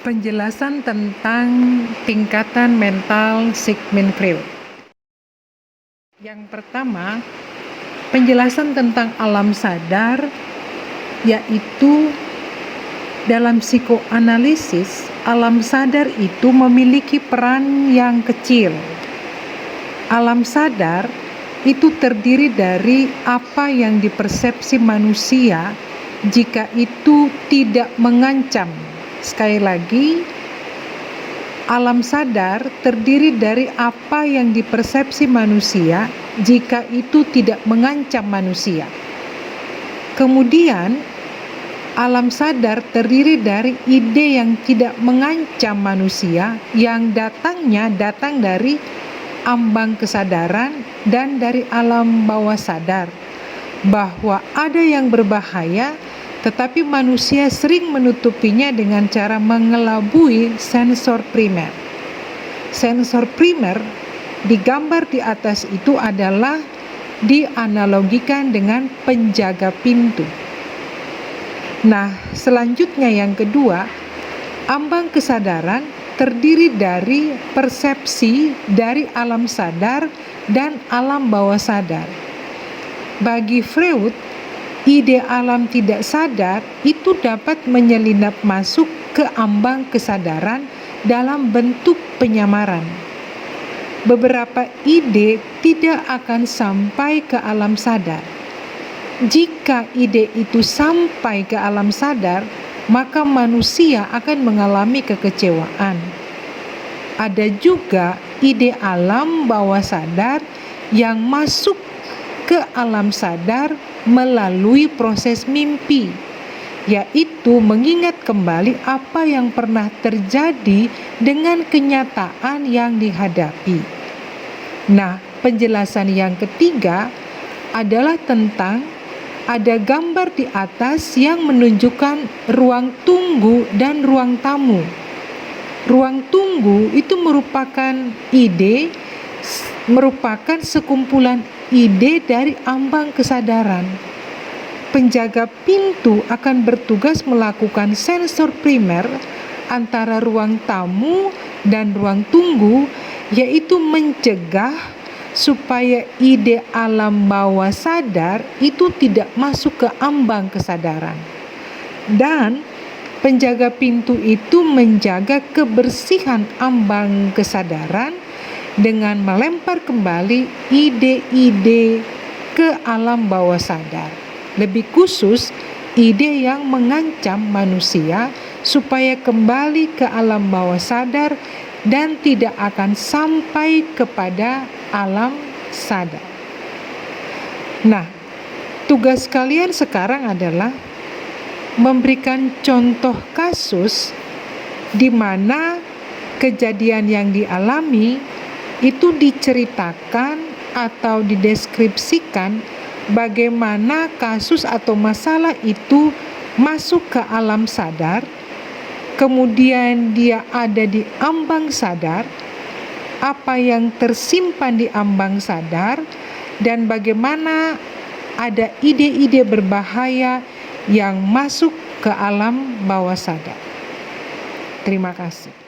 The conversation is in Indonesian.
Penjelasan tentang tingkatan mental Sigmund Freud. Yang pertama, penjelasan tentang alam sadar, yaitu dalam psikoanalisis, alam sadar itu memiliki peran yang kecil. Alam sadar itu terdiri dari apa yang dipersepsi manusia jika itu tidak mengancam. Sekali lagi, alam sadar terdiri dari apa yang dipersepsi manusia jika itu tidak mengancam manusia. Kemudian, alam sadar terdiri dari ide yang tidak mengancam manusia yang datang dari ambang kesadaran dan dari alam bawah sadar, bahwa ada yang berbahaya tetapi manusia sering menutupinya dengan cara mengelabui sensor primer. Sensor primer digambar di atas itu adalah dianalogikan dengan penjaga pintu. Nah, selanjutnya yang kedua, ambang kesadaran terdiri dari persepsi dari alam sadar dan alam bawah sadar. Bagi Freud, ide alam tidak sadar itu dapat menyelinap masuk ke ambang kesadaran dalam bentuk penyamaran. Beberapa ide tidak akan sampai ke alam sadar. Jika ide itu sampai ke alam sadar, maka manusia akan mengalami kekecewaan. Ada juga ide alam bawah sadar yang masuk ke alam sadar melalui proses mimpi, yaitu mengingat kembali apa yang pernah terjadi dengan kenyataan yang dihadapi. Nah, penjelasan yang ketiga adalah tentang ada gambar di atas yang menunjukkan ruang tunggu dan ruang tamu. Ruang tunggu itu merupakan sekumpulan ide dari ambang kesadaran. Penjaga pintu akan bertugas melakukan sensor primer antara ruang tamu dan ruang tunggu, yaitu mencegah supaya ide alam bawah sadar itu tidak masuk ke ambang kesadaran. Dan penjaga pintu itu menjaga kebersihan ambang kesadaran dengan melempar kembali ide-ide ke alam bawah sadar. Lebih khusus, ide yang mengancam manusia supaya kembali ke alam bawah sadar dan tidak akan sampai kepada alam sadar. Nah, tugas kalian sekarang adalah memberikan contoh kasus di mana kejadian yang dialami itu diceritakan atau dideskripsikan bagaimana kasus atau masalah itu masuk ke alam sadar, kemudian dia ada di ambang sadar, apa yang tersimpan di ambang sadar, dan bagaimana ada ide-ide berbahaya yang masuk ke alam bawah sadar. Terima kasih.